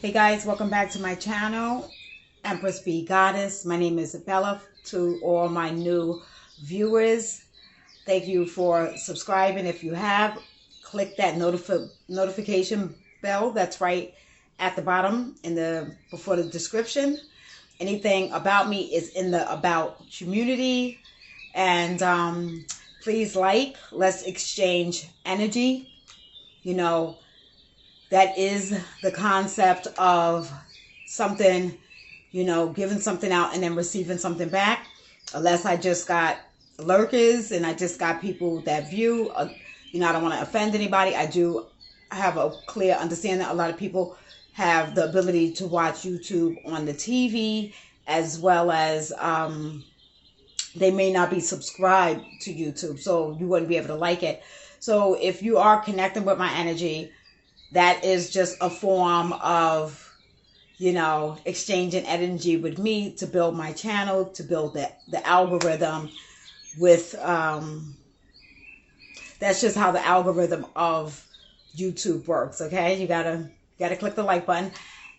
Hey guys, welcome back to my channel, Empress Be Goddess. My name is Bella. To all my new viewers, thank you for subscribing. If you have, click that notification bell that's right at the bottom before the description. Anything about me is in the about community, and please let's exchange energy. You know, that is the concept of something, giving something out and then receiving something back. Unless I just got lurkers and I just got people that view, I don't want to offend anybody. I do have a clear understanding. A lot of people have the ability to watch YouTube on the TV, as well as they may not be subscribed to YouTube, so you wouldn't be able to like it. So if you are connecting with my energy, that is just a form of, exchanging energy with me to build my channel, to build the algorithm with, that's just how the algorithm of YouTube works, okay? You gotta click the like button,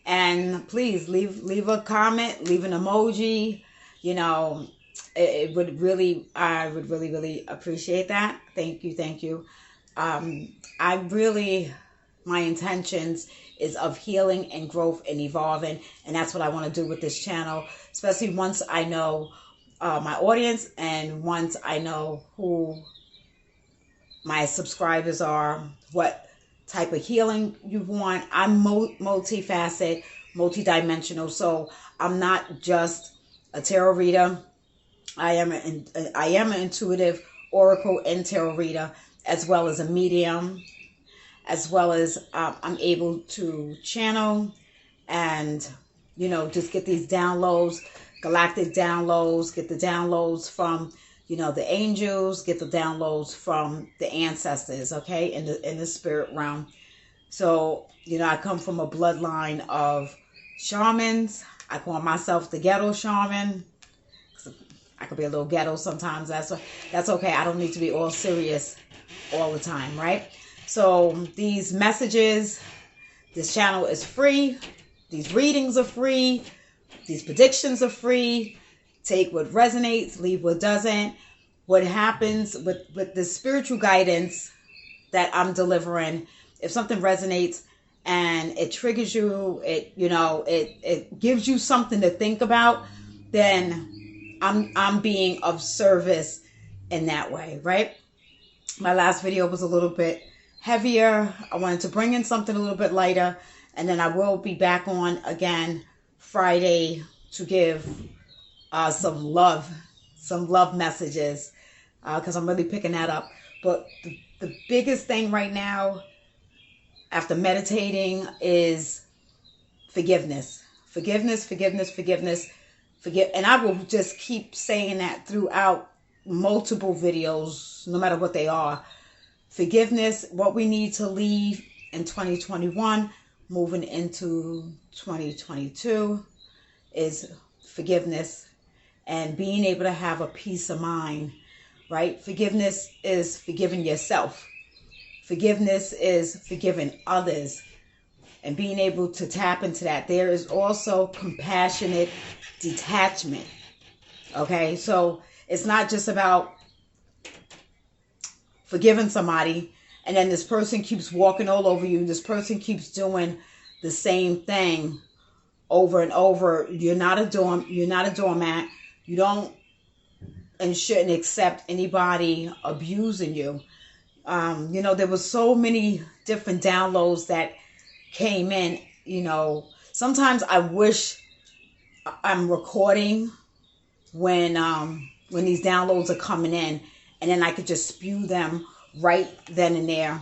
and please leave a comment, leave an emoji, it would really, I would really appreciate that. Thank you. My intentions is of healing and growth and evolving, and that's what I want to do with this channel, especially once I know my audience, and once I know who my subscribers are, what type of healing you want. I'm multifaceted, multidimensional, so I'm not just a tarot reader. I am an intuitive oracle and tarot reader, as well as a medium, as well as I'm able to channel and, just get these downloads, galactic downloads, get the downloads from, the angels, get the downloads from the ancestors, okay, in the spirit realm. So, I come from a bloodline of shamans. I call myself the ghetto shaman. I could be a little ghetto sometimes. That's okay. I don't need to be all serious all the time, right? So these messages, this channel is free. These readings are free. These predictions are free. Take what resonates, leave what doesn't. What happens with the spiritual guidance that I'm delivering, if something resonates and it triggers you, it gives you something to think about, then I'm being of service in that way, right? My last video was a little bit heavier. I wanted to bring in something a little bit lighter, and then I will be back on again Friday to give some love messages, because I'm really picking that up. But the biggest thing right now, after meditating, is forgiveness. Forgiveness. And I will just keep saying that throughout multiple videos, no matter what they are. Forgiveness, what we need to leave in 2021, moving into 2022, is forgiveness and being able to have a peace of mind, right? Forgiveness is forgiving yourself. Forgiveness is forgiving others and being able to tap into that. There is also compassionate detachment, okay? So it's not just about forgiving somebody and then this person keeps walking all over you. This person keeps doing the same thing over and over. You're not a doormat. You don't and shouldn't accept anybody abusing you. There was so many different downloads that came in. Sometimes I wish I'm recording when these downloads are coming in, and then I could just spew them right then and there.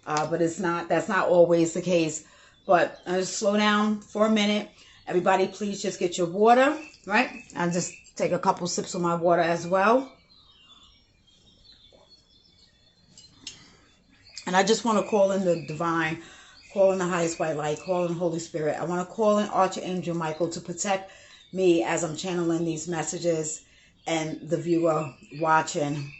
But that's not always the case. But I'll just slow down for a minute. Everybody, please just get your water, right? I'll just take a couple sips of my water as well. And I just want to call in the divine, call in the highest white light, call in Holy Spirit. I want to call in Archangel Michael to protect me as I'm channeling these messages, and the viewer watching.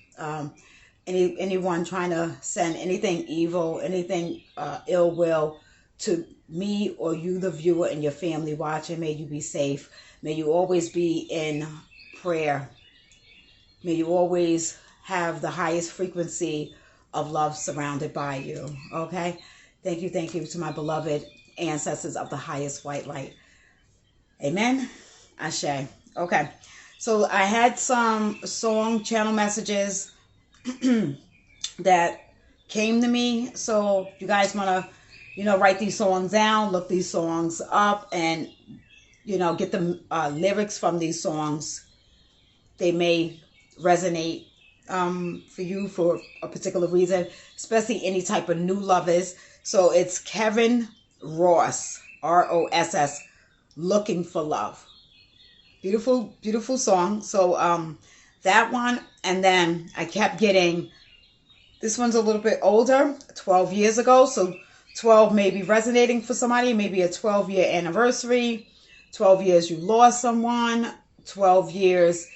Anyone trying to send anything evil, anything ill will to me or you, the viewer, and your family watching, may you be safe. May you always be in prayer. May you always have the highest frequency of love surrounded by you. Okay? Thank you to my beloved ancestors of the highest white light. Amen. Ashe. Okay. So I had some song channel messages that came to me. So you guys want to, write these songs down, look these songs up, and, get the lyrics from these songs. They may resonate for you for a particular reason, especially any type of new lovers. So it's Kevin Ross, Ross, Looking for Love. Beautiful, beautiful song. So that one, and then I kept getting, this one's a little bit older, 12 years ago. So 12 may be resonating for somebody, maybe a 12-year anniversary, 12 years you lost someone, 12 years,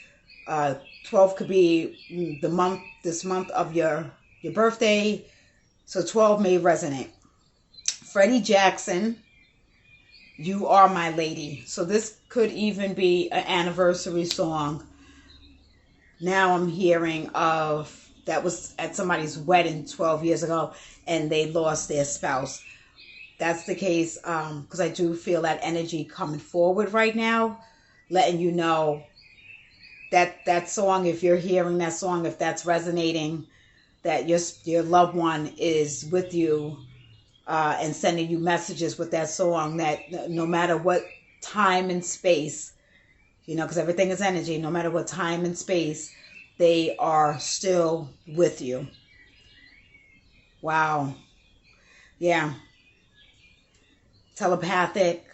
12 could be this month of your birthday. So 12 may resonate. Freddie Jackson, You Are My Lady. So this could even be an anniversary song. Now I'm hearing of, that was at somebody's wedding 12 years ago and they lost their spouse. That's the case, because I do feel that energy coming forward right now, letting you know that song, if you're hearing that song, if that's resonating, that your loved one is with you and sending you messages with that song, that no matter what time and space, because everything is energy, no matter what time and space, they are still with you. Wow. Yeah. Telepathic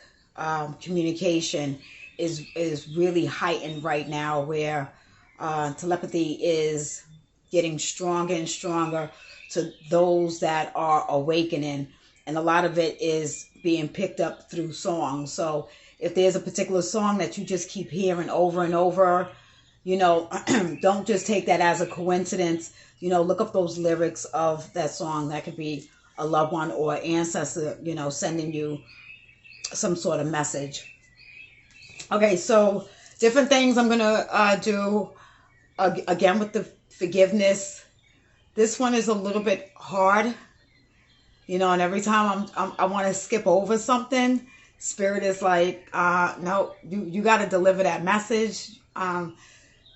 communication is really heightened right now, where telepathy is getting stronger and stronger to those that are awakening, and a lot of it is being picked up through songs. So if there's a particular song that you just keep hearing over and over, don't just take that as a coincidence. Look up those lyrics of that song. That could be a loved one or ancestor, sending you some sort of message. Okay, so different things I'm going to do, again, with the forgiveness. This one is a little bit hard, and every time I want to skip over something, Spirit is like, no, you got to deliver that message.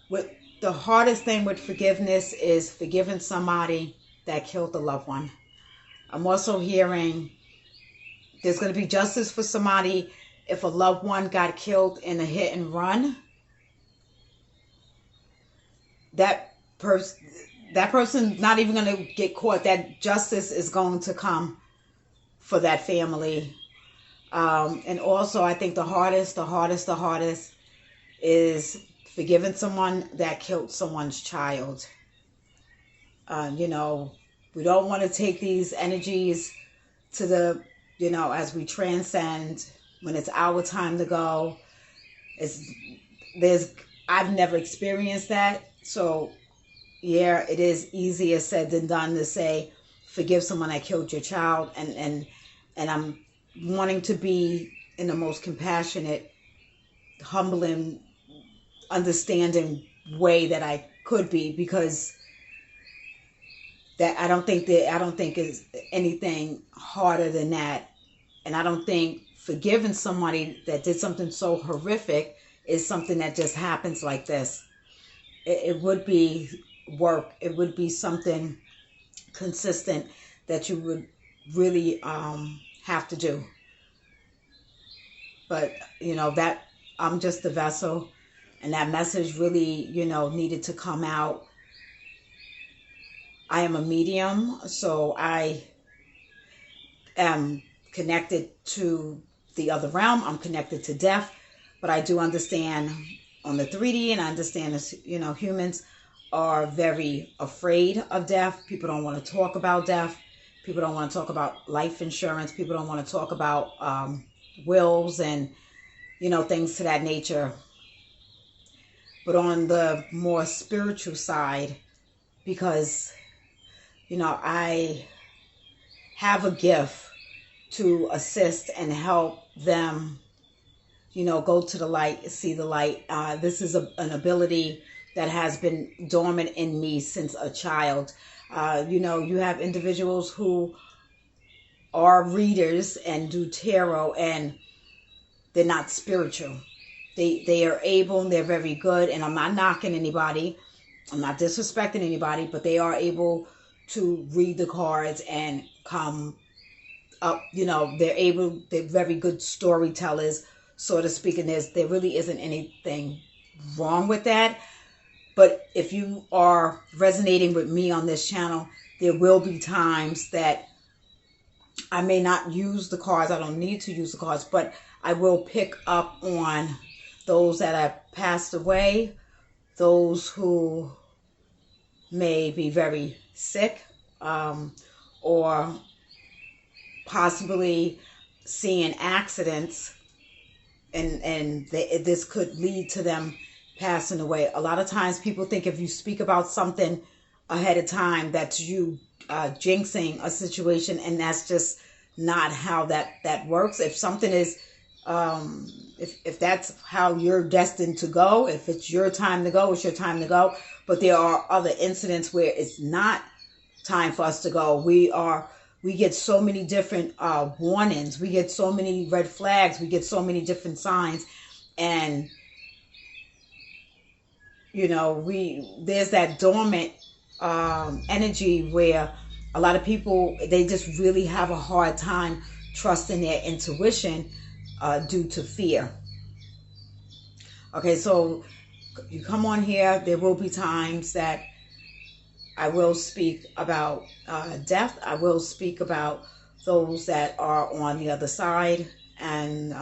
With the hardest thing with forgiveness is forgiving somebody that killed a loved one. I'm also hearing there's going to be justice for somebody if a loved one got killed in a hit and run. That person not even going to get caught. That justice is going to come for that family. And also, I think the hardest is forgiving someone that killed someone's child. We don't want to take these energies to the, as we transcend, when it's our time to go. I've never experienced that. So yeah, it is easier said than done to say, forgive someone that killed your child. And I'm wanting to be in the most compassionate, humbling, understanding way that I could be, because that I don't think is anything harder than that. And I don't think forgiving somebody that did something so horrific is something that just happens like this. It would be work. It would be something consistent that you would really have to do. But, that I'm just the vessel, and that message really, needed to come out. I am a medium, so I am connected to the other realm. I'm connected to death, but I do understand on the 3D, and I understand as, humans are very afraid of death. People don't want to talk about death. People don't want to talk about life insurance. People don't want to talk about wills and, things to that nature. But on the more spiritual side, because, I have a gift to assist and help them, you know, go to the light, see the light. This is an ability that has been dormant in me since a child. You know, you have individuals who are readers and do tarot, and they're not spiritual. They are able, and they're very good, and I'm not knocking anybody, I'm not disrespecting anybody, but they are able to read the cards and come up, you know, they're very good storytellers, so to speak, and there really isn't anything wrong with that. But if you are resonating with me on this channel, there will be times that I may not use the cards. I don't need to use the cards, but I will pick up on those that have passed away, those who may be very sick, or possibly seeing accidents, and this could lead to them passing away. A lot of times people think if you speak about something ahead of time, that's you jinxing a situation, and that's just not how that works. If something is, if that's how you're destined to go, if it's your time to go, it's your time to go. But there are other incidents where it's not time for us to go. We get so many different warnings. We get so many red flags. We get so many different signs. And, you know, there's that dormant energy where a lot of people, they just really have a hard time trusting their intuition due to fear. Okay, so you come on here, there will be times that I will speak about death. I will speak about those that are on the other side. And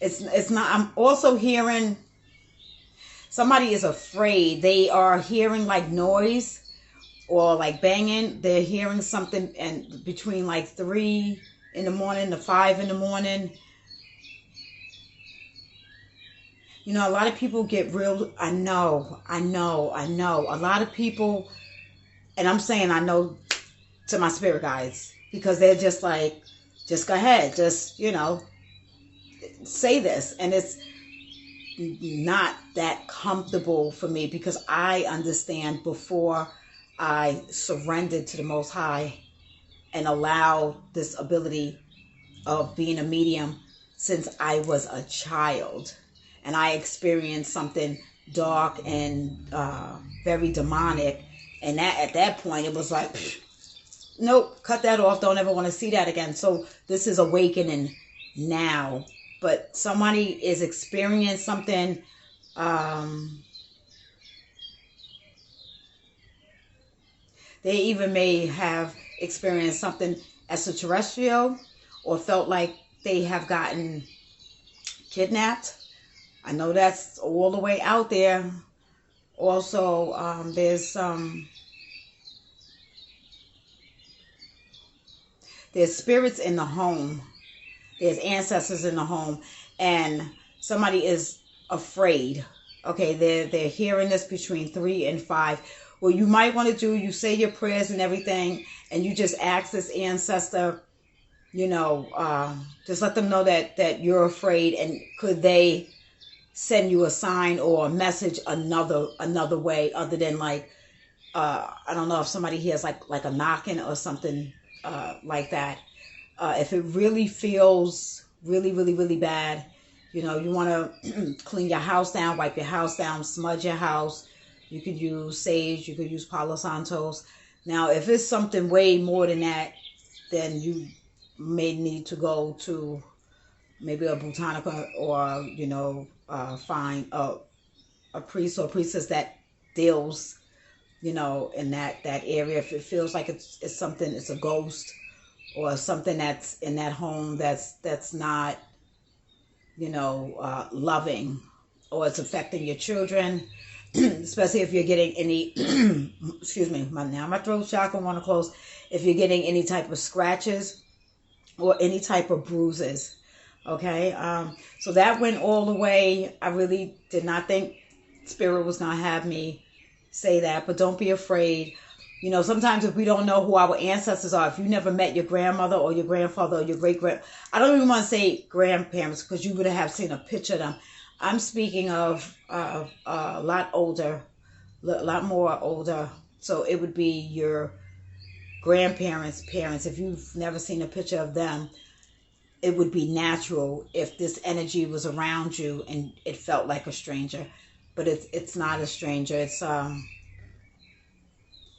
it's not, I'm also hearing somebody is afraid. They are hearing like noise or like banging. They're hearing something, and between like 3 in the morning to 5 in the morning. You know, a lot of people get real, I know. A lot of people, and I'm saying I know to my spirit guides, because they're just like, just go ahead, just, you know, say this. And it's not that comfortable for me, because I understand before I surrendered to the Most High and allowed this ability of being a medium since I was a child. And I experienced something dark and very demonic. And at that point, it was like, nope, cut that off. Don't ever want to see that again. So this is awakening now. But somebody is experiencing something. They even may have experienced something extraterrestrial, or felt like they have gotten kidnapped. I know that's all the way out there. Also, there's spirits in the home. There's ancestors in the home, and somebody is afraid. Okay, they're hearing this between 3 and 5. What you might want to do, you say your prayers and everything, and you just ask this ancestor, you know, just let them know that you're afraid, and could they send you a sign or a message another way, other than like, I don't know if somebody hears like a knocking or something like that. If it really feels really bad, you know, you want to clean your house down, wipe your house down, smudge your house. You could use sage, you could use Palo Santos. Now, if it's something way more than that, then you may need to go to maybe a botanica, or, you know, find a priest or priestess that deals, you know, in that area. If it feels like it's something, it's a ghost, or something that's in that home that's not, you know, loving, or it's affecting your children, especially if you're getting any, excuse me, my throat chakra want to close. If you're getting any type of scratches or any type of bruises, okay? So that went all the way. I really did not think Spirit was going to have me say that, but don't be afraid. You know, sometimes if we don't know who our ancestors are, if you never met your grandmother or your grandfather or your I don't even want to say grandparents because you would have seen a picture of them. I'm speaking of a lot older, a lot more older. So it would be your grandparents' parents. If you've never seen a picture of them, it would be natural if this energy was around you and it felt like a stranger. But it's not a stranger. It's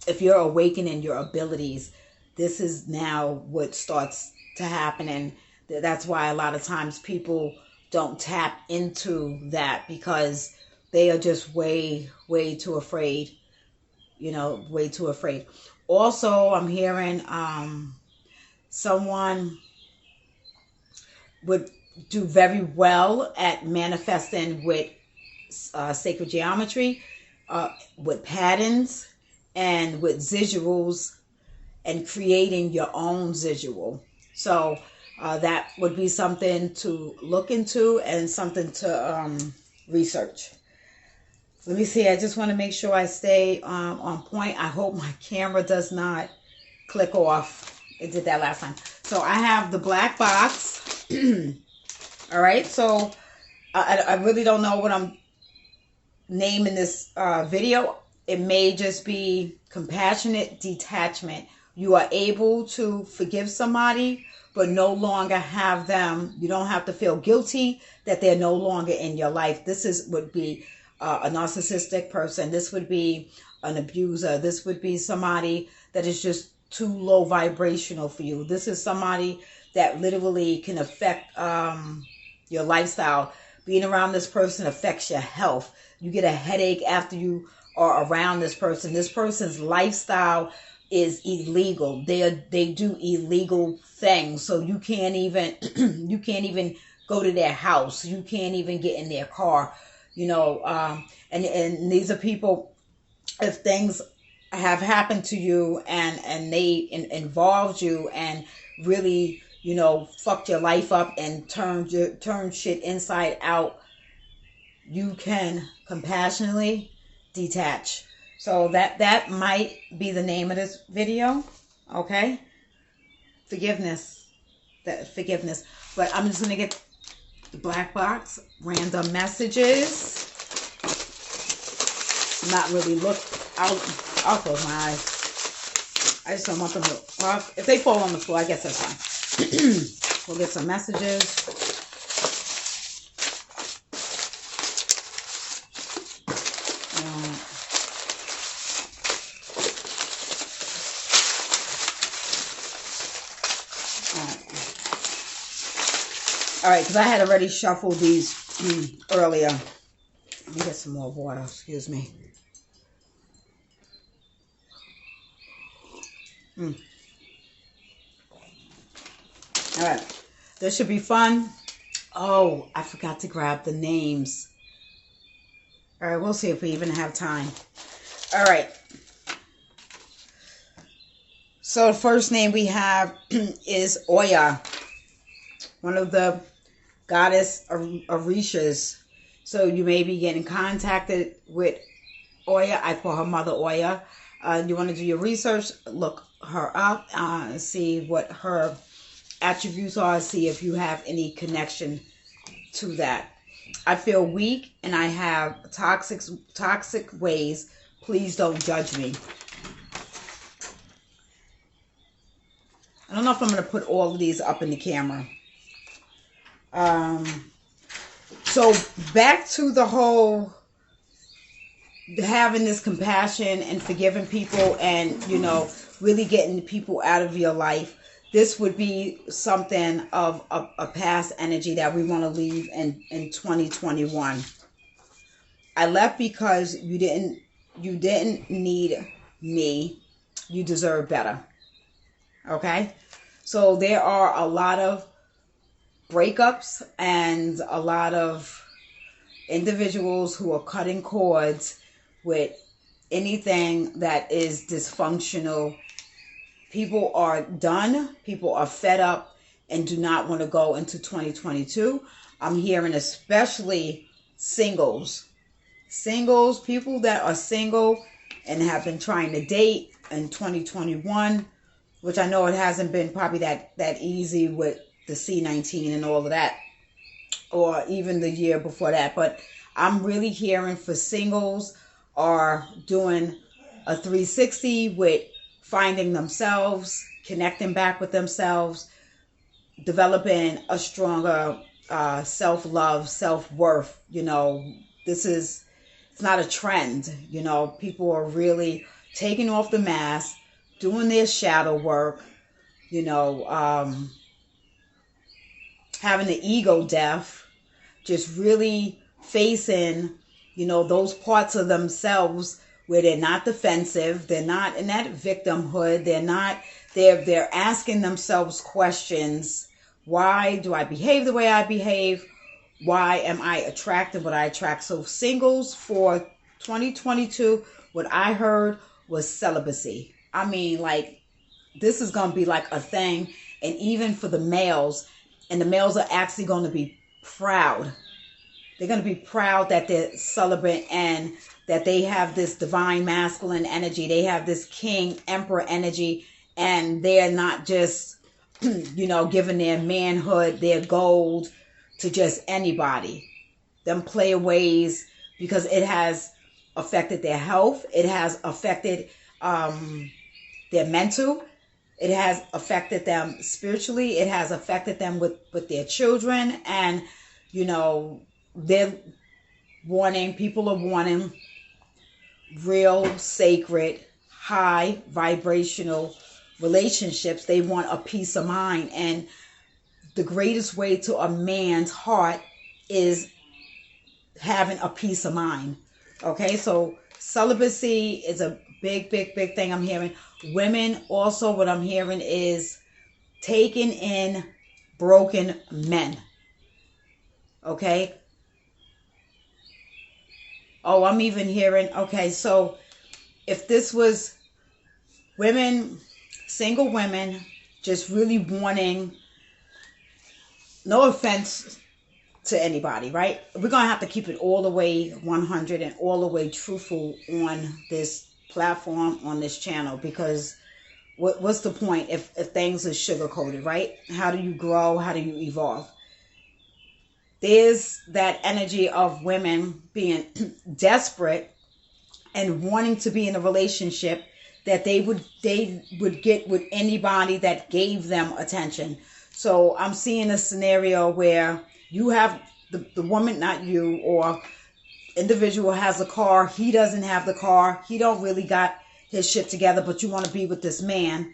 if you're awakening your abilities, this is now what starts to happen. And that's why a lot of times people don't tap into that because they are just way too afraid, you know, way too afraid. Also, I'm hearing someone would do very well at manifesting with sacred geometry, with patterns, and with visuals, and creating your own visual. So that would be something to look into and something to research. Let me see. I just want to make sure I stay on point. I hope my camera does not click off. It did that last time. So I have the black box. All right. So I really don't know what I'm naming this video. It may just be compassionate detachment. You are able to forgive somebody, but no longer have them. You don't have to feel guilty that they're no longer in your life. This would be a narcissistic person. This would be an abuser. This would be somebody that is just too low vibrational for you. This is somebody that literally can affect your lifestyle. Being around this person affects your health. You get a headache after you are around this person. This person's lifestyle is illegal. They do illegal things. So you can't even you can't even go to their house. You can't even get in their car. You know, and these are people, if things have happened to you and they involved you and really, you know, fucked your life up and turned shit inside out, you can compassionately detach. So that might be the name of this video. Okay, forgiveness. But I'm just gonna get the black box, random messages. Not really look. I'll close my eyes. I just don't want them to. Well, if they fall on the floor, I guess that's fine. We'll get some messages. All right, because I had already shuffled these earlier. Let me get some more water. Excuse me. All right, this should be fun. Oh, I forgot to grab the names. All right, we'll see if we even have time. All right. So the first name we have is Oya, one of the goddess Orishas. So you may be getting contacted with Oya. I call her Mother Oya. You want to do your research, look her up, see what her attributes are, see if you have any connection to that. I feel weak and I have toxic ways. Please don't judge me. I don't know if I'm going to put all of these up in the camera. So back to the whole having this compassion and forgiving people and, you know, really getting people out of your life. This would be something of a past energy that we want to leave in 2021. I left because you didn't need me. You deserve better. Okay? So there are a lot of breakups and a lot of individuals who are cutting cords with anything that is dysfunctional. People are done. People are fed up and do not want to go into 2022. I'm hearing especially singles, people that are single. and have been trying to date in 2021, which I know it hasn't been probably that easy with the C-19 and all of that, or even the year before that. But I'm really hearing for singles are doing a 360 with finding themselves, connecting back with themselves, developing a stronger self-love, self-worth. You know, it's not a trend. You know, people are really taking off the mask, doing their shadow work, you know, having the ego death, just really facing, you know, those parts of themselves where they're not defensive, they're not in that victimhood, they're asking themselves questions. Why do I behave the way I behave? Why am I attracting what I attract? So singles for 2022, what I heard was celibacy. I mean, like, this is going to be like a thing. And even for the males, and the males are actually going to be proud. They're going to be proud that they're celibate and that they have this divine masculine energy. They have this king emperor energy, and they're not just, you know, giving their manhood, their gold to just anybody. Them playaways, because it has affected their health. It has affected their mental. It has affected them spiritually. It has affected them with their children. And, you know, people are wanting real, sacred, high vibrational relationships. They want a peace of mind. And the greatest way to a man's heart is having a peace of mind. Okay, so celibacy is a big thing I'm hearing. Women also, what I'm hearing is taking in broken men. Okay. Oh, I'm even hearing, okay, so if this was women, single women, just really wanting, no offense to anybody, right? We're going to have to keep it all the way 100 and all the way truthful on this platform, on this channel, because what's the point if things are sugar-coated, right? How do you grow? How do you evolve? There's that energy of women being desperate and wanting to be in a relationship that they would get with anybody that gave them attention. So I'm seeing a scenario where you have the woman, not you, or individual has a car. He doesn't have the car. He don't really got his shit together, but you want to be with this man.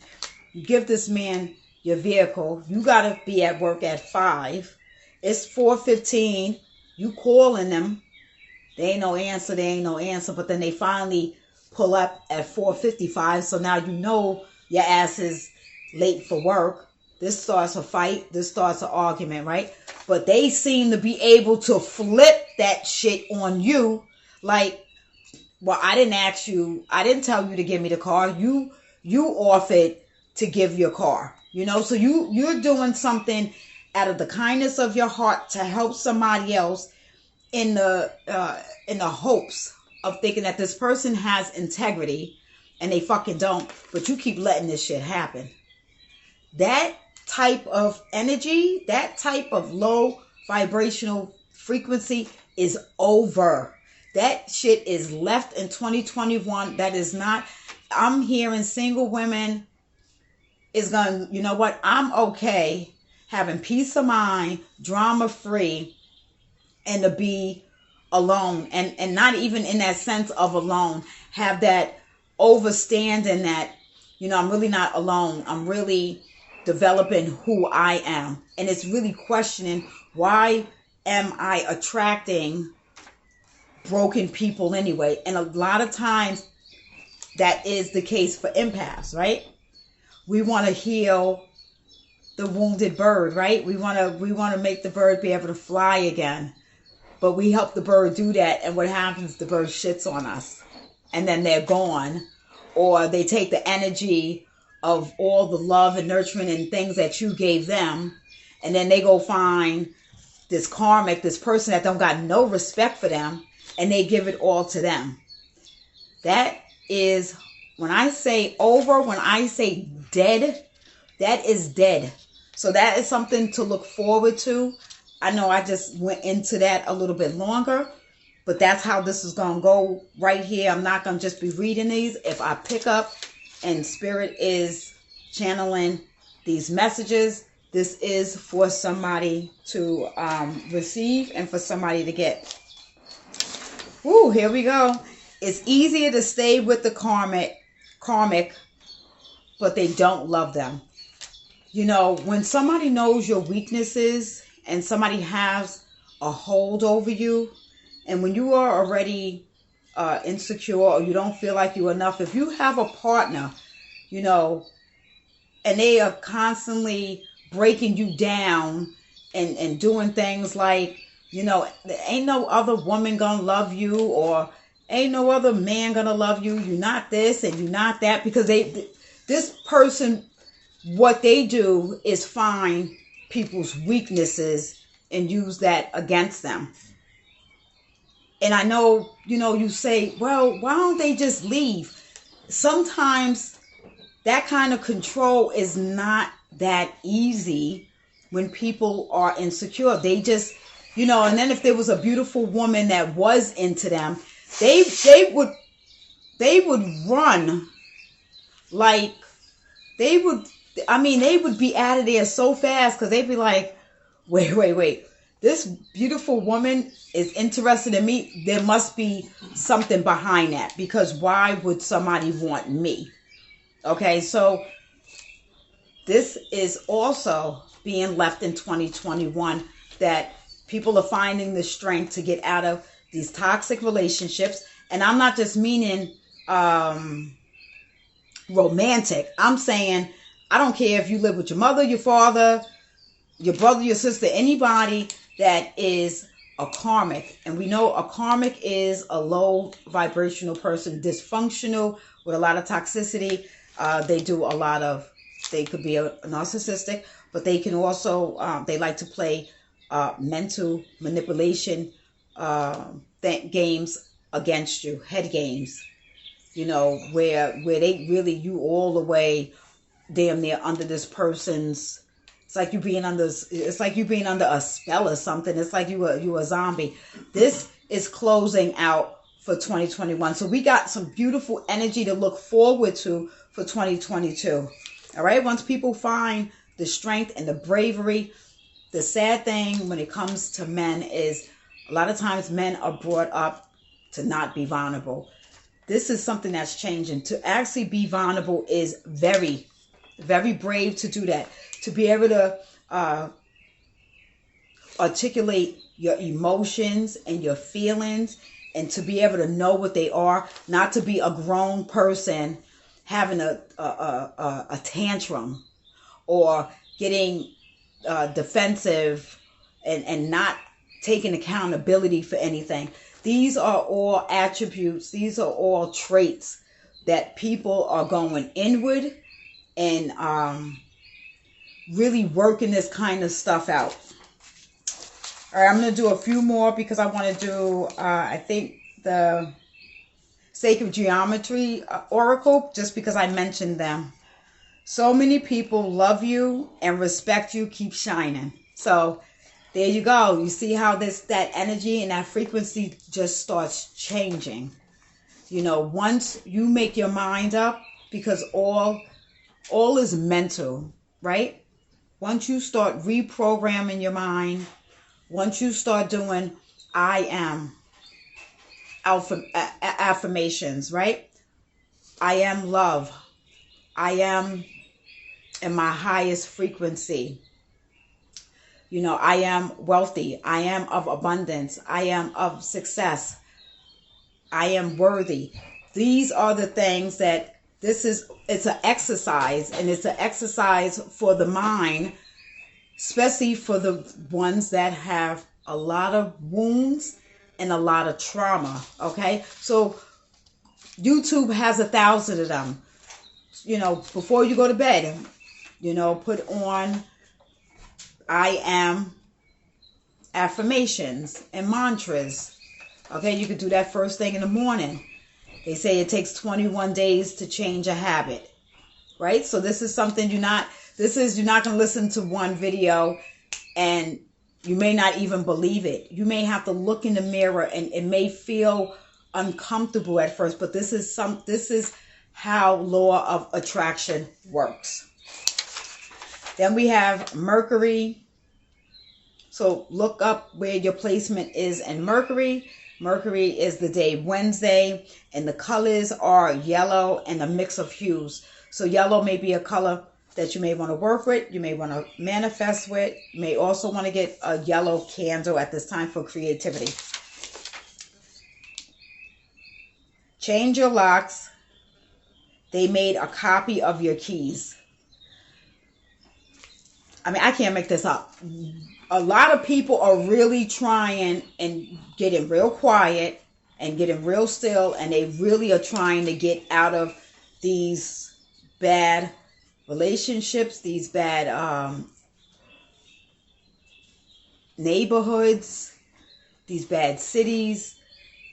You give this man your vehicle. You got to be at work at 5. It's 4:15. You calling them. They ain't no answer. But then they finally pull up at 4:55. So now you know your ass is late for work. This starts a fight. This starts an argument, right? But they seem to be able to flip that shit on you. Like, well, I didn't ask you. I didn't tell you to give me the car. You offered to give your car. You know, so you're doing something out of the kindness of your heart to help somebody else in the hopes of thinking that this person has integrity, and they fucking don't. But you keep letting this shit happen. That type of energy, that type of low vibrational frequency is over. That shit is left in 2021. That is not, I'm hearing single women is going, you know what, I'm okay having peace of mind, drama free, and to be alone, and not even in that sense of alone, have that overstanding that, you know, I'm really not alone. I'm really developing who I am. And it's really questioning, why am I attracting broken people anyway? And a lot of times that is the case for empaths, right? We want to heal the wounded bird, right? We want to make the bird be able to fly again. But we help the bird do that, and what happens, the bird shits on us. And then they're gone. Or they take the energy of all the love and nurturing and things that you gave them, and then they go find this karmic, this person that don't got no respect for them, and they give it all to them. That is, when I say over, when I say dead, that is dead. So that is something to look forward to. I know I just went into that a little bit longer, but that's how this is going to go right here. I'm not going to just be reading these. If I pick up and Spirit is channeling these messages, this is for somebody to receive and for somebody to get. Ooh, here we go. It's easier to stay with the karmic, but they don't love them. You know, when somebody knows your weaknesses and somebody has a hold over you, and when you are already insecure or you don't feel like you're enough, if you have a partner, you know, and they are constantly breaking you down and doing things like, you know, ain't no other woman gonna love you, or ain't no other man gonna love you, you're not this and you're not that, because this person, what they do is find people's weaknesses and use that against them. And I know, you know, you say, well, why don't they just leave? Sometimes that kind of control is not that easy when people are insecure. They just, you know, and then if there was a beautiful woman that was into them, they would run like they would. I mean, they would be out of there so fast because they'd be like, wait. This beautiful woman is interested in me. There must be something behind that, because why would somebody want me? Okay, so this is also being left in 2021, that people are finding the strength to get out of these toxic relationships. And I'm not just meaning romantic. I'm saying, I don't care if you live with your mother, your father, your brother, your sister, anybody that is a karmic. And we know a karmic is a low vibrational person, dysfunctional with a lot of toxicity. They do a lot of, they could be a narcissistic, but they can also, they like to play mental manipulation games against you, head games, you know, where they really, you all the way damn near under this person's, it's like you being under a spell or something. It's like you a zombie. This is closing out for 2021. So we got some beautiful energy to look forward to for 2022. All right. Once people find the strength and the bravery, the sad thing when it comes to men is a lot of times men are brought up to not be vulnerable. This is something that's changing. To actually be vulnerable is very, very brave to do that. To be able to articulate your emotions and your feelings, and to be able to know what they are, not to be a grown person having a tantrum or getting defensive and not taking accountability for anything. These are all attributes. These are all traits that people are going inward and really working this kind of stuff out. All right, I'm going to do a few more because I want to do, I think, the Sacred Geometry Oracle, just because I mentioned them. So many people love you and respect you. Keep shining. So there you go. You see how that energy and that frequency just starts changing. You know, once you make your mind up, because all is mental, right? Once you start reprogramming your mind, once you start doing I am affirmations, right? I am love. I am in my highest frequency. You know, I am wealthy. I am of abundance. I am of success. I am worthy. These are the things that it's an exercise, and it's an exercise for the mind, especially for the ones that have a lot of wounds and a lot of trauma. Okay. So YouTube has 1,000 of them. You know, before you go to bed, you know, put on I am affirmations and mantras. Okay. You could do that first thing in the morning. They say it takes 21 days to change a habit, right? So this is something you're not going to listen to one video and you may not even believe it. You may have to look in the mirror and it may feel uncomfortable at first, but this is how law of attraction works. Then we have Mercury. So look up where your placement is in Mercury. Mercury is the day Wednesday, and the colors are yellow and a mix of hues. So yellow may be a color that you may want to work with, you may want to manifest with. You may also want to get a yellow candle at this time for creativity. Change your locks. They made a copy of your keys. I mean, I can't make this up. A lot of people are really trying and getting real quiet and getting real still, and they really are trying to get out of these bad relationships, these bad neighborhoods, these bad cities.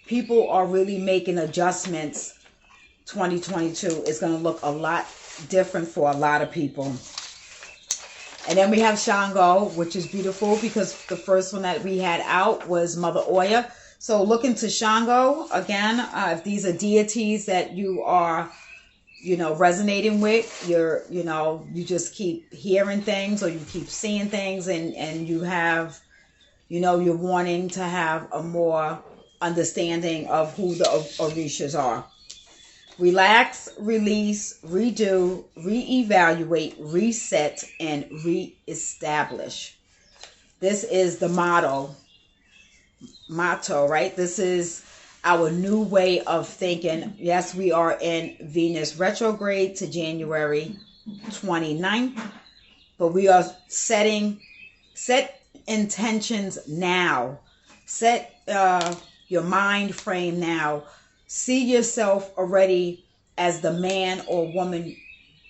People are really making adjustments. 2022 is going to look a lot different for a lot of people. And then we have Shango, which is beautiful because the first one that we had out was Mother Oya. So look into Shango again. If these are deities that you are, resonating with, you just keep hearing things or you keep seeing things and you have, you're wanting to have a more understanding of who the Orishas are. Relax, release, redo, reevaluate, reset, and reestablish. This is the motto, right? This is our new way of thinking. Yes, we are in Venus retrograde to January 29th, but we are set intentions now. Set your mind frame now. See yourself already as the man or woman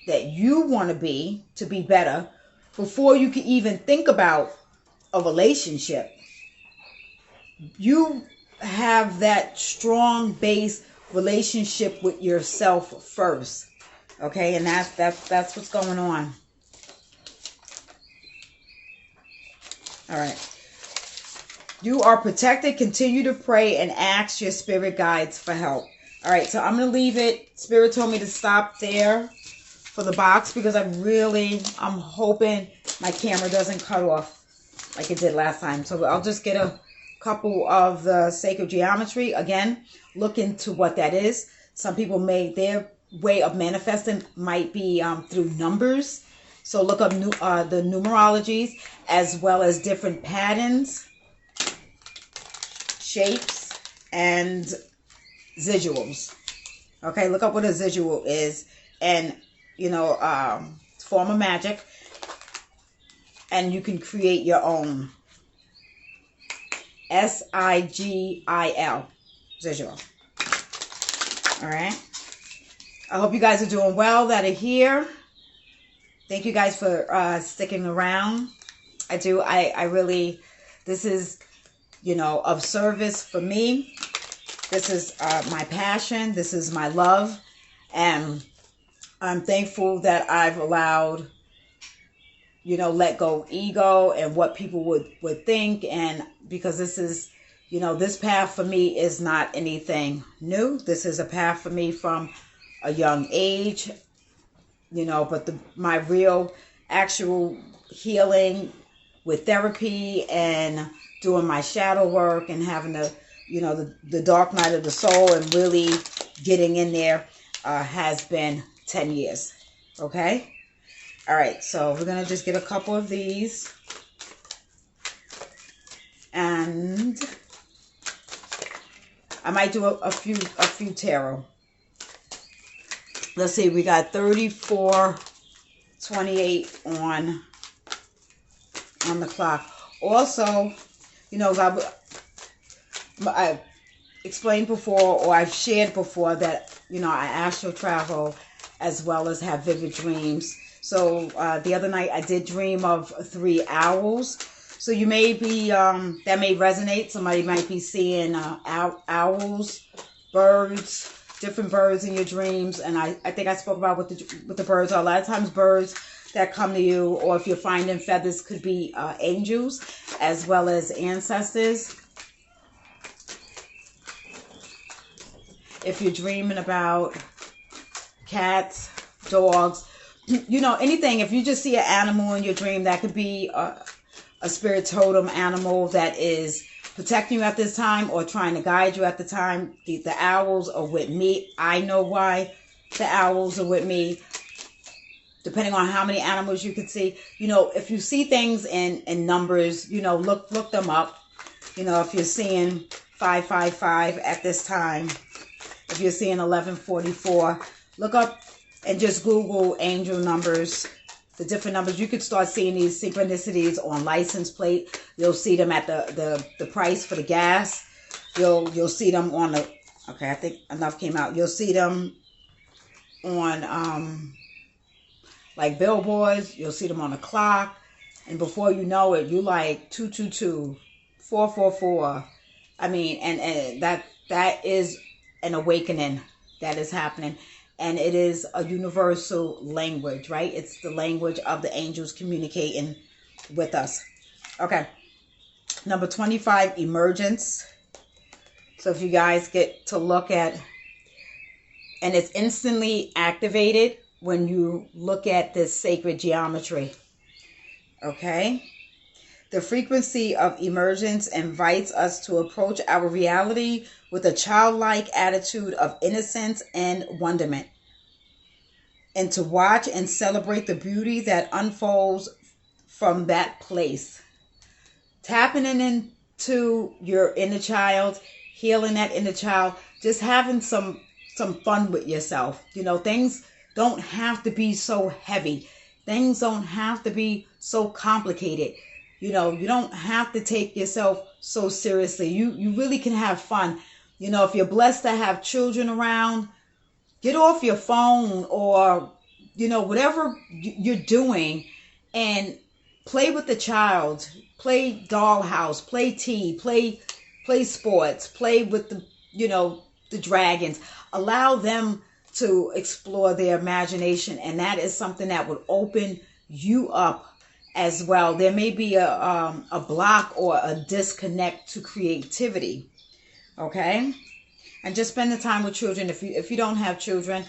that you want to be better before you can even think about a relationship. You have that strong base relationship with yourself first. Okay, and that's what's going on. All right. You are protected. Continue to pray and ask your spirit guides for help. All right, so I'm going to leave it. Spirit told me to stop there for the box because I'm hoping my camera doesn't cut off like it did last time. So I'll just get a couple of the sacred geometry. Again, look into what that is. Some people their way of manifesting might be through numbers. So look up the numerologies as well as different patterns, shapes, and visuals. Okay, look up what a visual is, and form of magic, and you can create your own. SIGIL visual. All right. I hope you guys are doing well that are here. Thank you guys for sticking around. I really, this is of service for me. This is my passion. This is my love. And I'm thankful that I've allowed, let go of ego and what people would think. And because this is, this path for me is not anything new. This is a path for me from a young age, but my real actual healing with therapy and doing my shadow work and having the dark night of the soul and really getting in there has been 10 years. Okay. All right. So we're going to just get a couple of these. And I might do a few tarot. Let's see. We got 34:28 on the clock. Also, I explained before, or I've shared before that, I astral travel as well as have vivid dreams. So the other night I did dream of 3 owls. So you may be, that may resonate. Somebody might be seeing owls, birds, different birds in your dreams. And I think I spoke about what the birds are. A lot of times birds that come to you, or if you're finding feathers, could be angels as well as ancestors. If you're dreaming about cats, dogs, anything, if you just see an animal in your dream, that could be a spirit totem animal that is protecting you at this time or trying to guide you at the time. The owls are with me. I know why the owls are with me, depending on how many animals you can see. If you see things in numbers, look them up. If you're seeing 555 at this time, if you're seeing 1144, look up and just Google angel numbers, the different numbers. You could start seeing these synchronicities on license plate. You'll see them at the price for the gas. You'll see them on the, okay, I think enough came out. You'll see them on like billboards. You'll see them on the clock. And before you know it, you like 222, 444. I mean, and that is an awakening that is happening. And it is a universal language, right? It's the language of the angels communicating with us. Okay. Number 25, emergence. So if you guys get to look at, and it's instantly activated when you look at this sacred geometry. Okay. The frequency of emergence invites us to approach our reality with a childlike attitude of innocence and wonderment, and to watch and celebrate the beauty that unfolds from that place. Tapping into your inner child, healing that inner child, just having some fun with yourself. Things don't have to be so heavy. Things don't have to be so complicated. You don't have to take yourself so seriously. You really can have fun. If you're blessed to have children around, get off your phone or, whatever you're doing and play with the child. Play dollhouse, play tea, play sports, play with the dragons. Allow them to explore their imagination. And that is something that would open you up as well. There may be a block or a disconnect to creativity. Okay. And just spend the time with children. If you don't have children,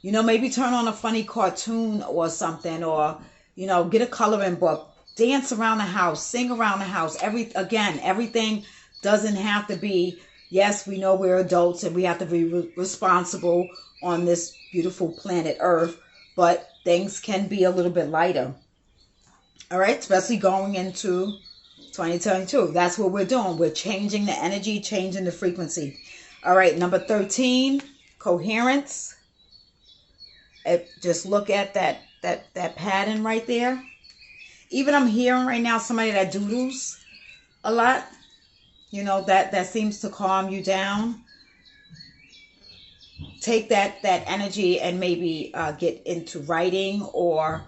maybe turn on a funny cartoon or something, or, get a coloring book, dance around the house, sing around the house. Everything doesn't have to be, yes, we know we're adults and we have to be responsible on this beautiful planet Earth, but things can be a little bit lighter. All right. Especially going into 2022. That's what we're doing. We're changing the energy, changing the frequency. All right, number 13, coherence. Just look at that pattern right there. Even I'm hearing right now somebody that doodles a lot. That seems to calm you down. Take that energy and maybe get into writing or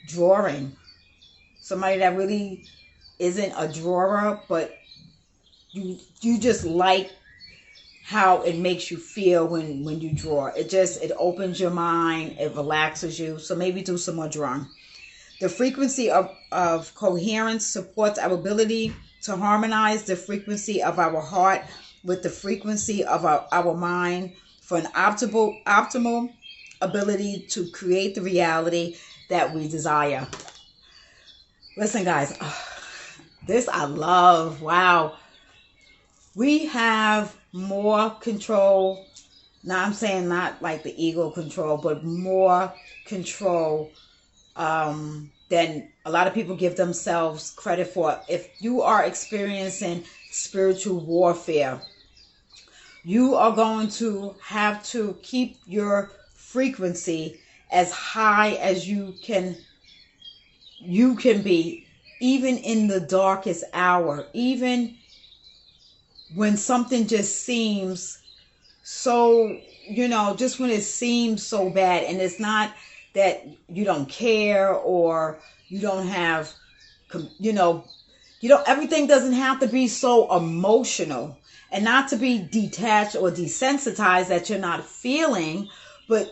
drawing. Somebody that really isn't a drawer, but you just like how it makes you feel when you draw. It opens your mind, it relaxes you. So maybe do some more drawing. The frequency of coherence supports our ability to harmonize the frequency of our heart with the frequency of our mind for an optimal ability to create the reality that we desire. Listen, guys, this I love. Wow. We have more control. Now I'm saying not like the ego control, but more control than a lot of people give themselves credit for. If you are experiencing spiritual warfare, you are going to have to keep your frequency as high as you can be, even in the darkest hour, even when something just seems so, just when it seems so bad. And it's not that you don't care or you don't have, Everything doesn't have to be so emotional, and not to be detached or desensitized that you're not feeling. But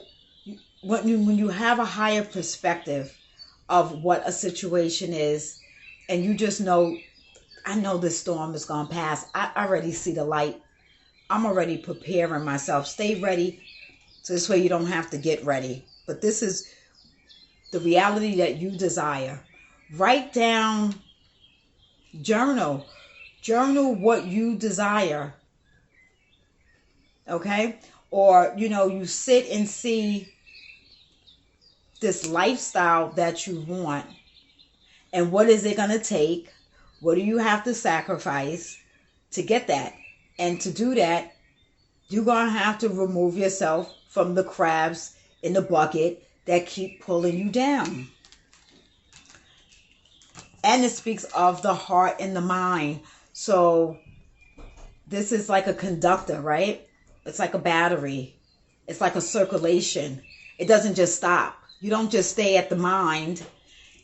when you have a higher perspective of what a situation is, and you just know, I know this storm is going to pass. I already see the light. I'm already preparing myself. Stay ready, so this way you don't have to get ready. But this is the reality that you desire. Write down, journal what you desire. Okay? Or, you sit and see this lifestyle that you want, and what is it going to take? What do you have to sacrifice to get that? And to do that, you're going to have to remove yourself from the crabs in the bucket that keep pulling you down. And it speaks of the heart and the mind. So this is like a conductor, right? It's like a battery. It's like a circulation. It doesn't just stop. You don't just stay at the mind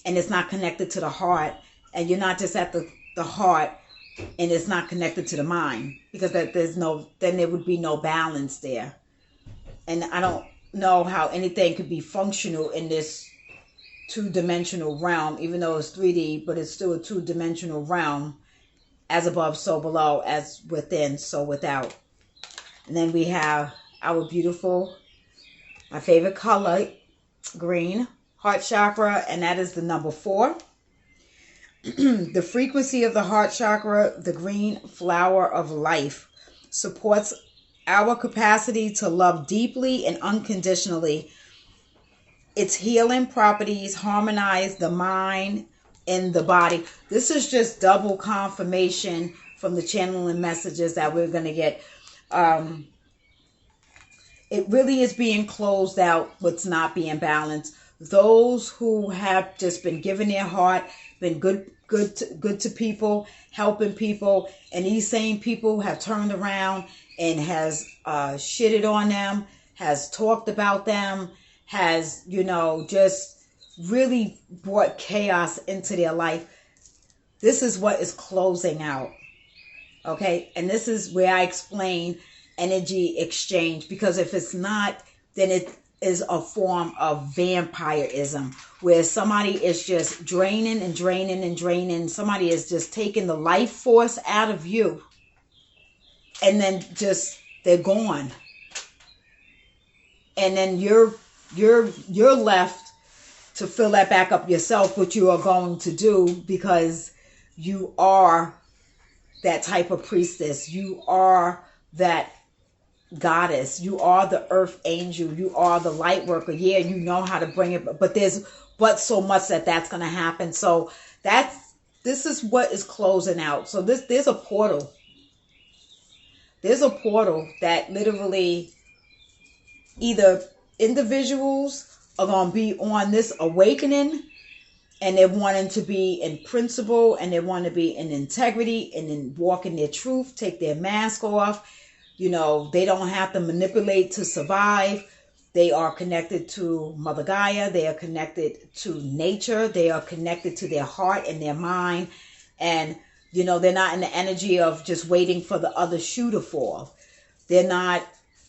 and it's not connected to the heart. And you're not just at the heart and it's not connected to the mind. Because then there would be no balance there. And I don't know how anything could be functional in this two-dimensional realm, even though it's 3D, but it's still a two-dimensional realm. As above, so below, as within, so without. And then we have our beautiful, my favorite color, green, heart chakra, and that is the number 4. The frequency of the heart chakra, the green flower of life, supports our capacity to love deeply and unconditionally. Its healing properties harmonize the mind and the body. This is just double confirmation from the channeling messages that we're going to get. It really is being closed out, what's not being balanced. Those who have just been giving their heart, been good to people, helping people, and these same people have turned around and has shitted on them, has talked about them, has, just really brought chaos into their life. This is what is closing out. Okay? And this is where I explain energy exchange, because if it's not, then it is a form of vampirism, where somebody is just draining and draining and draining. Somebody is just taking the life force out of you, and then just they're gone, and then you're left to fill that back up yourself, which you are going to do because you are that type of priestess. You are that goddess. You are the earth angel. You are the light worker. Yeah, you know how to bring it, but there's so much that's going to happen. So this is what is closing out. So there's a portal. There's a portal that literally either individuals are going to be on this awakening, and they're wanting to be in principle, and they want to be in integrity, and then walk in their truth, take their mask off. They don't have to manipulate to survive. They are connected to Mother Gaia. They are connected to nature. They are connected to their heart and their mind. And, they're not in the energy of just waiting for the other shoe to fall. They're not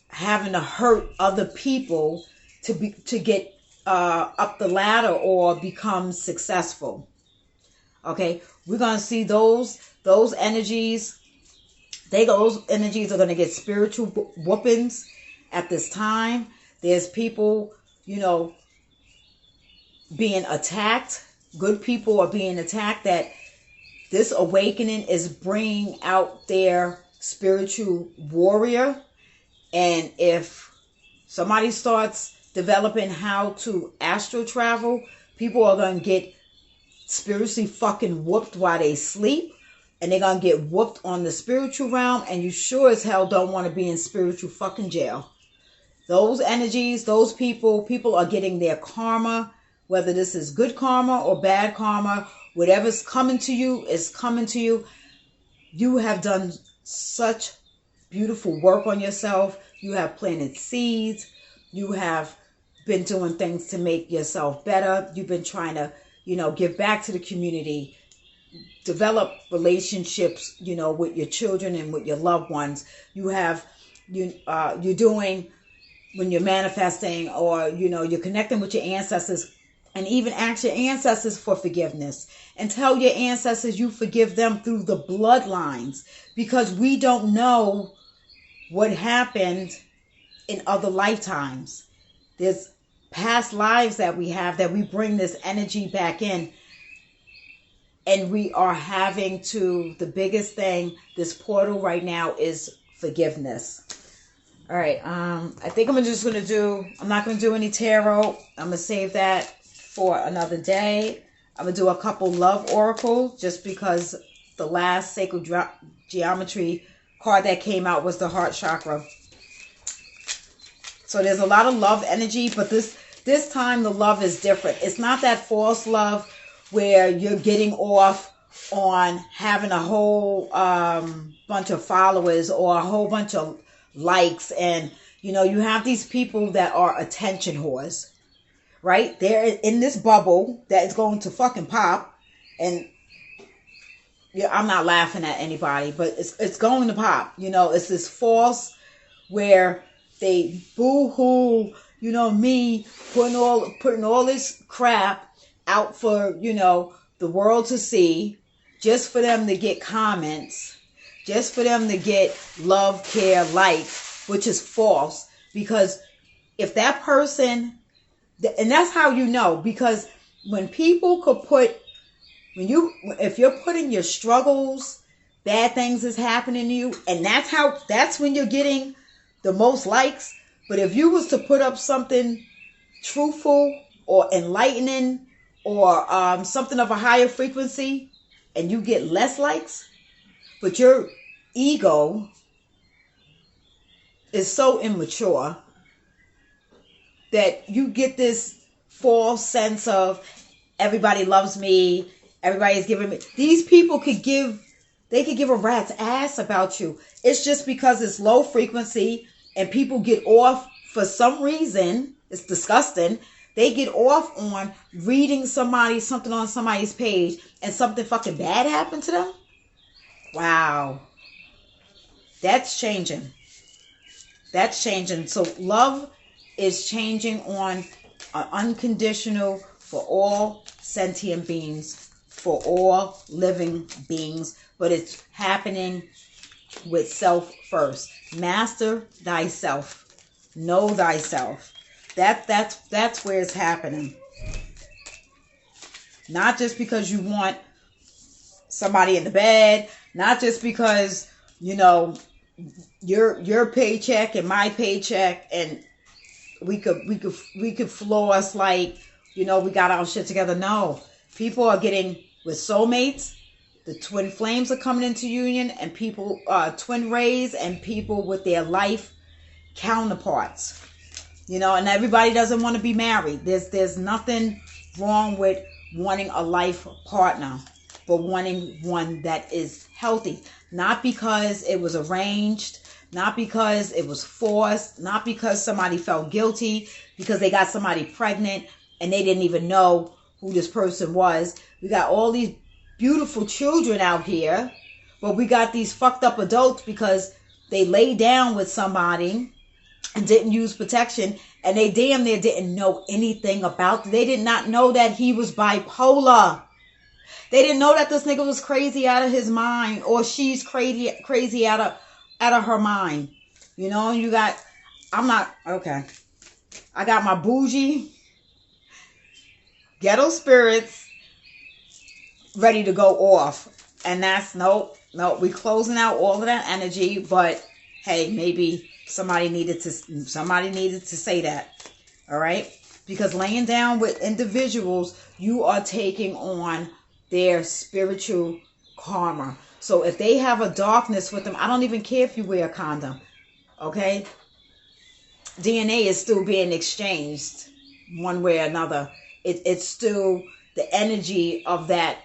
having to hurt other people to get up the ladder or become successful. Okay, we're gonna see those energies. Those energies are gonna get spiritual whoopings at this time. There's people, being attacked. Good people are being attacked. That this awakening is bringing out their spiritual warrior. And if somebody starts developing how to astral travel, people are going to get spiritually fucking whooped while they sleep. And they're going to get whooped on the spiritual realm. And you sure as hell don't want to be in spiritual fucking jail. Those energies, those people are getting their karma. Whether this is good karma or bad karma, whatever's coming to you is coming to you. You have done such beautiful work on yourself. You have planted seeds. You have been doing things to make yourself better. You've been trying to, give back to the community. develop relationships, you know, with your children and with your loved ones. You have, you're doing, when you're manifesting, or, you know, you're connecting with your ancestors, and even ask your ancestors for forgiveness and tell your ancestors you forgive them through the bloodlines, because we don't know what happened in other lifetimes. There's past lives that we have, that we bring this energy back in, and we are having to, the biggest thing, this portal right now is forgiveness. All right, I think I'm not going to do any tarot. I'm going to save that for another day. I'm going to do a couple love oracles, just because the last sacred geometry card that came out was the heart chakra. So there's a lot of love energy, but this time the love is different. It's not that false love where you're getting off on having a whole bunch of followers or a whole bunch of likes, and you know, you have these people that are attention whores, right? They're in this bubble that is going to fucking pop, and yeah, I'm not laughing at anybody, but it's going to pop. You know, it's this false where they boo-hoo, you know, me putting all this crap out for, you know, the world to see, just for them to get comments, just for them to get love, care, like, which is false. Because if that person, and that's how you know, because when people could put, if you're putting your struggles, bad things is happening to you, and that's when you're getting the most likes. But if you was to put up something truthful or enlightening, or something of a higher frequency, and you get less likes, but your ego is so immature that you get this false sense of everybody loves me, everybody's giving me. These people could give a rat's ass about you. It's just because it's low frequency and people get off for some reason. It's disgusting. They get off on reading something on somebody's page, and something fucking bad happened to them. Wow. That's changing. That's changing. So love is changing on an unconditional for all sentient beings, for all living beings, but it's happening with self first. Master thyself. Know thyself. That's where it's happening. Not just because you want somebody in the bed, not just because, you know, your paycheck and my paycheck, and we could floss like, you know, we got our shit together. No, people are getting with soulmates. The twin flames are coming into union, and people, twin rays, and people with their life counterparts. You know, and everybody doesn't want to be married. There's nothing wrong with wanting a life partner, but wanting one that is healthy. Not because it was arranged, not because it was forced, not because somebody felt guilty, because they got somebody pregnant and they didn't even know who this person was. We got all these beautiful children out here, but we got these fucked up adults because they lay down with somebody and didn't use protection, and they damn near didn't know anything about it. They did not know that he was bipolar. They didn't know that this nigga was crazy out of his mind, or she's crazy out of her mind. You know, you got, I'm not, okay. I got my bougie ghetto spirits ready to go off. And that's, nope, we closing out all of that energy, but hey, maybe somebody needed to say that. All right? Because laying down with individuals, you are taking on their spiritual karma. So if they have a darkness with them, I don't even care if you wear a condom. Okay? DNA is still being exchanged one way or another. It's still the energy of that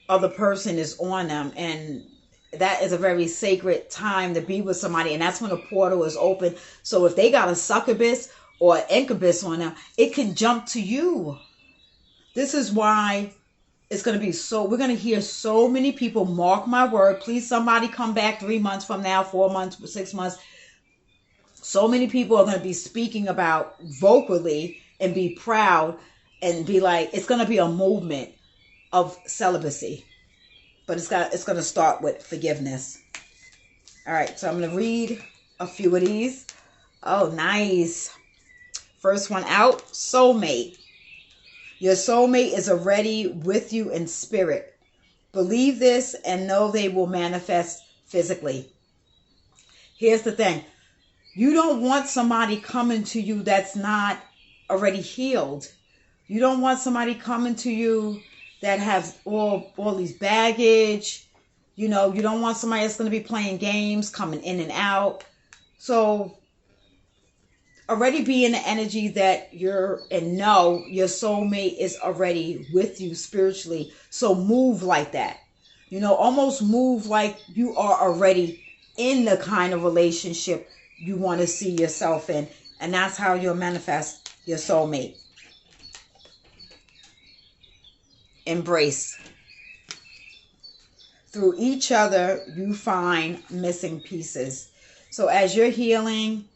other person is on them, and that is a very sacred time to be with somebody, and that's when a portal is open. So if they got a succubus or incubus on them, it can jump to you. This is why It's going to be so, we're going to hear so many people, mark my word. Please, somebody come back 3 months from now, 4 months, 6 months. So many people are going to be speaking about vocally and be proud and be like, it's going to be a movement of celibacy. But it's going to start with forgiveness. All right, so I'm going to read a few of these. Oh, nice. First one out, soulmate. Your soulmate is already with you in spirit. Believe this and know they will manifest physically. Here's the thing. You don't want somebody coming to you that's not already healed. You don't want somebody coming to you that has all these baggage. You know, you don't want somebody that's going to be playing games, coming in and out. So already be in the energy that know your soulmate is already with you spiritually. So move like that. You know, almost move like you are already in the kind of relationship you want to see yourself in. And that's how you'll manifest your soulmate. Embrace. Through each other, you find missing pieces. So as you're healing,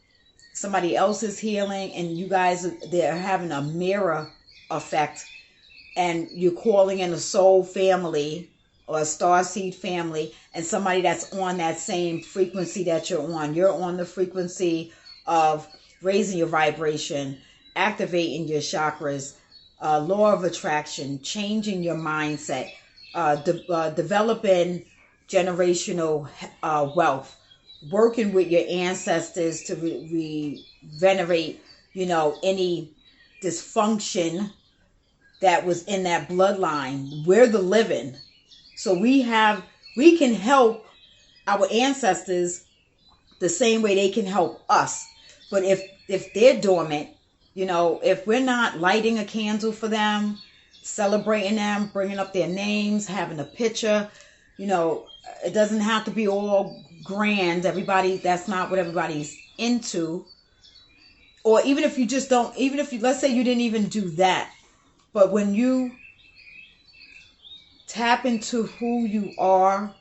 somebody else is healing, and you guys, they're having a mirror effect, and you're calling in a soul family or a starseed family, and somebody that's on that same frequency that you're on. You're on the frequency of raising your vibration, activating your chakras, law of attraction, changing your mindset, developing generational wealth, working with your ancestors to venerate, any dysfunction that was in that bloodline. We're the living. So we can help our ancestors the same way they can help us. But if they're dormant, if we're not lighting a candle for them, celebrating them, bringing up their names, having a picture, it doesn't have to be all grand. That's not what everybody's into. Or even if you just don't, let's say you didn't even do that. But when you tap into who you are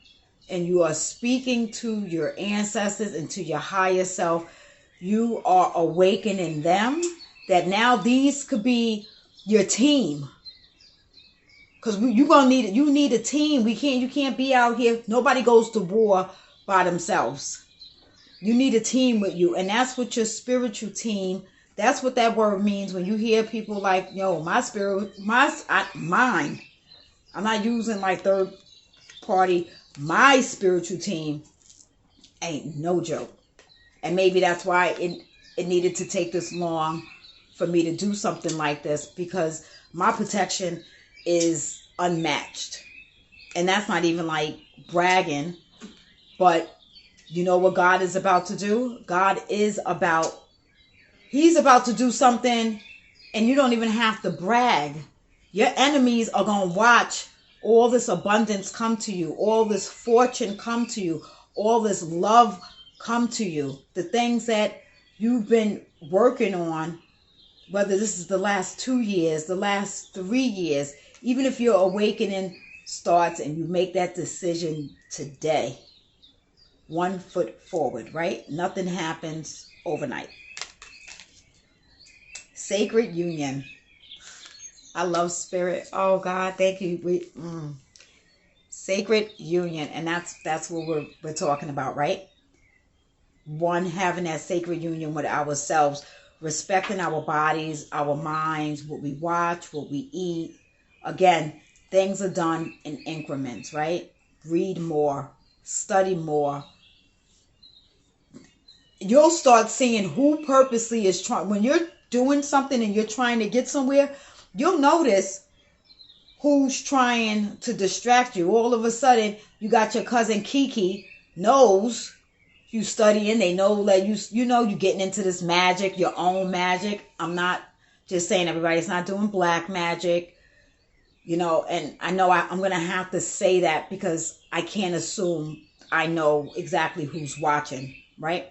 and you are speaking to your ancestors and to your higher self, you are awakening them that now these could be your team. Because you need a team. You can't be out here. Nobody goes to war by themselves. You need a team with you. And that's what your spiritual team, that's what that word means. When you hear people like, mine. I'm not using like third party. My spiritual team ain't no joke. And maybe that's why it needed to take this long for me to do something like this, because my protection is unmatched. And that's not even like bragging, but you know what God is about to do? He's about to do something, and you don't even have to brag. Your enemies are going to watch all this abundance come to you, all this fortune come to you, all this love come to you. The things that you've been working on, whether this is the last 2 years, the last 3 years, even if your awakening starts and you make that decision today, 1 foot forward, right? Nothing happens overnight. Sacred union. I love spirit. Oh God, thank you. Sacred union, and that's what we're talking about, right? One, having that sacred union with ourselves, respecting our bodies, our minds, what we watch, what we eat. Again, things are done in increments, right? Read more, study more. You'll start seeing who purposely is trying. When you're doing something and you're trying to get somewhere, you'll notice who's trying to distract you. All of a sudden, you got your cousin Kiki knows you studying. They know that you're getting into this magic, your own magic. I'm not just saying everybody's not doing black magic, and I know I'm going to have to say that because I can't assume I know exactly who's watching, right?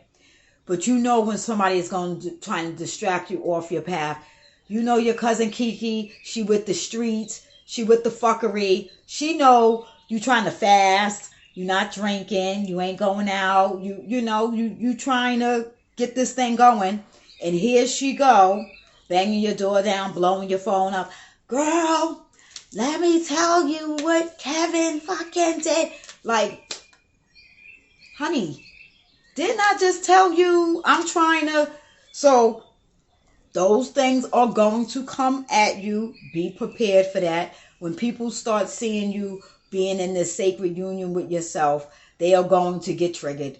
But when somebody is trying to distract you off your path. Your cousin Kiki, she with the streets. She with the fuckery. She know you trying to fast. You not drinking. You ain't going out. You trying to get this thing going. And here she go, banging your door down, blowing your phone up. Girl, let me tell you what Kevin fucking did. Like, honey, didn't I just tell you I'm trying to? So those things are going to come at you. Be prepared for that. When people start seeing you being in this sacred union with yourself, they are going to get triggered.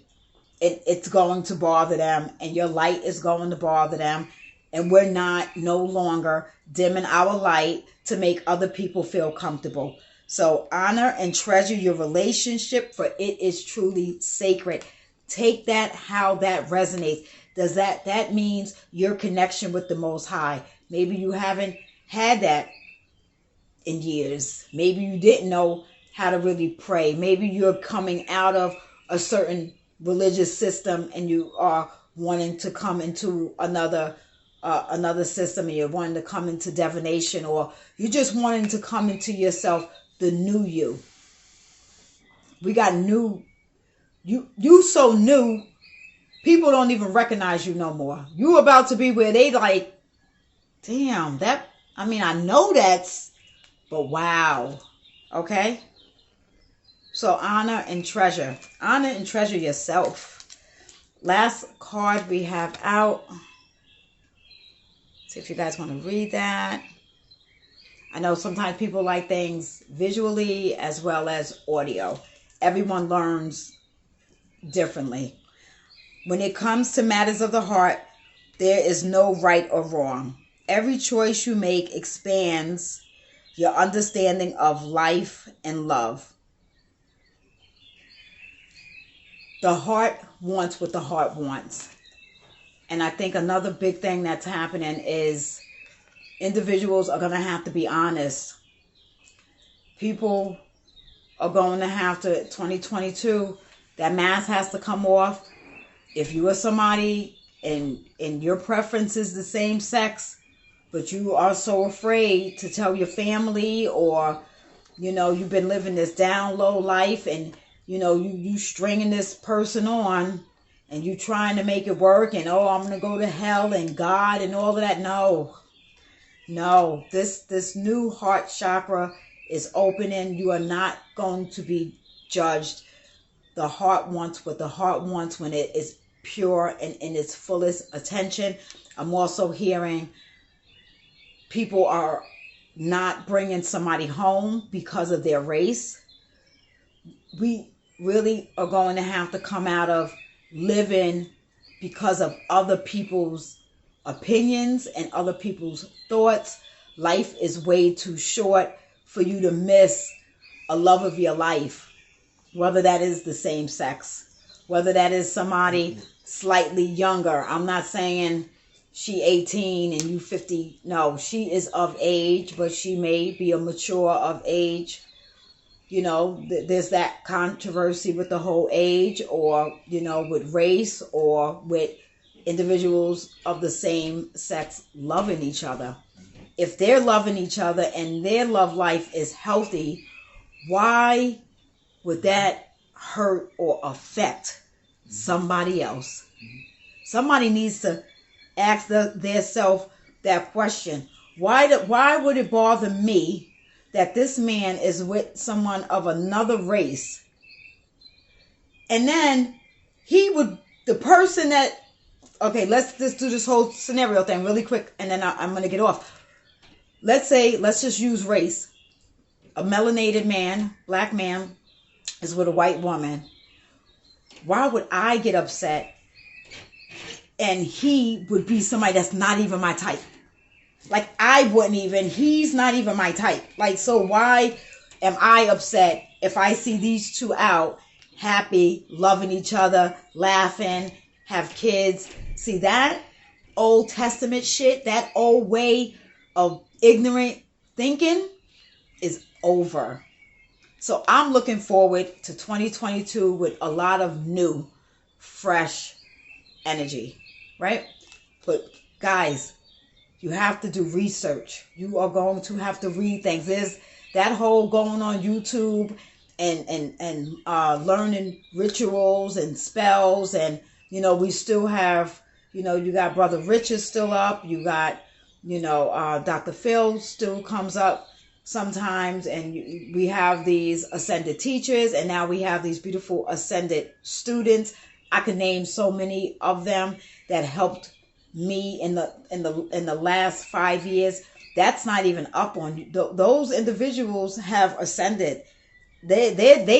It's going to bother them, and your light is going to bother them. And we're not no longer dimming our light to make other people feel comfortable. So honor and treasure your relationship, for it is truly sacred. Take that how that resonates. Does that means your connection with the Most High? Maybe you haven't had that in years. Maybe you didn't know how to really pray. Maybe you're coming out of a certain religious system and you are wanting to come into another system, and you're wanting to come into divination, or you're just wanting to come into yourself, the new you. We got new. You so new, people don't even recognize you no more. You about to be where they like, damn, that, I mean, I know that's, but wow. Okay? So honor and treasure. Honor and treasure yourself. Last card we have out. See if you guys want to read that. I know sometimes people like things visually as well as audio. Everyone learns differently. When it comes to matters of the heart, there is no right or wrong. Every choice you make expands your understanding of life and love. The heart wants what the heart wants. And I think another big thing that's happening is individuals are going to have to be honest. People are going to have to, 2022, that mask has to come off. If you are somebody and your preference is the same sex, but you are so afraid to tell your family, or, you've been living this down low life, and, you stringing this person on, and you trying to make it work, and, I'm going to go to hell and God and all of that. No, this new heart chakra is opening. You are not going to be judged. The heart wants what the heart wants when it is pure and in its fullest attention. I'm also hearing people are not bringing somebody home because of their race. We really are going to have to come out of living because of other people's opinions and other people's thoughts. Life is way too short for you to miss a love of your life, whether that is the same sex, whether that is somebody slightly younger. I'm not saying she 18 and you 50. No, she is of age, but she may be a mature of age. There's that controversy with the whole age, or, with race, or with individuals of the same sex loving each other. If they're loving each other and their love life is healthy, why would that hurt or affect somebody else? Somebody needs to ask their self that question. Why would it bother me that this man is with someone of another race, and then the person that, okay, let's just do this whole scenario thing really quick, and then I'm going to get off. Let's just use race. A melanated man, black man, is with a white woman. Why would I get upset and he would be somebody that's not even my type? Like, he's not even my type. Like, so why am I upset if I see these two out, happy, loving each other, laughing, have kids? See, that Old Testament shit, that old way of ignorant thinking is over. So I'm looking forward to 2022 with a lot of new, fresh energy, right? But guys, you have to do research. You are going to have to read things. that whole going on YouTube and learning rituals and spells, and we still have, you got Brother Richard still up, you got Dr. Phil still comes up sometimes, and we have these ascended teachers, and now we have these beautiful ascended students. I could name so many of them that helped me in the last 5 years. That's not even up on those individuals have ascended. They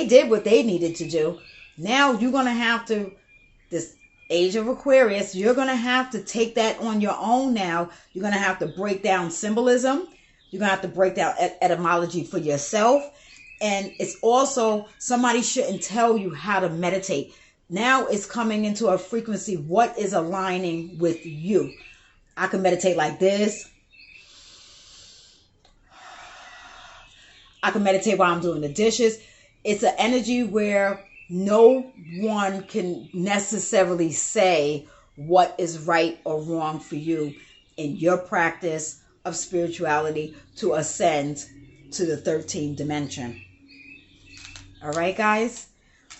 did what they needed to do. Now you're gonna have to, this age of Aquarius, you're gonna have to take that on your own. Now you're gonna have to break down symbolism. You're gonna have to break down etymology for yourself. And it's also, somebody shouldn't tell you how to meditate. Now it's coming into a frequency, what is aligning with you. I can meditate like this. I can meditate while I'm doing the dishes. It's an energy where no one can necessarily say what is right or wrong for you in your practice of spirituality to ascend to the 13th dimension. All right, guys.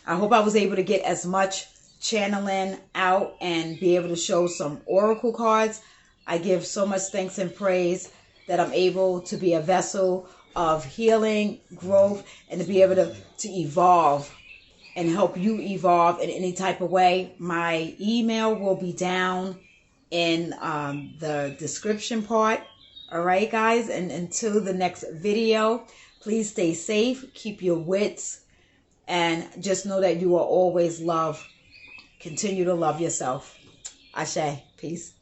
I hope I was able to get as much channeling out and be able to show some oracle cards. I give so much thanks and praise that I'm able to be a vessel of healing, growth, and to be able to evolve and help you evolve in any type of way. My email will be down in the description part. All right, guys. And until the next video, please stay safe, keep your wits, and just know that you are always loved. Continue to love yourself. Ashe. Peace.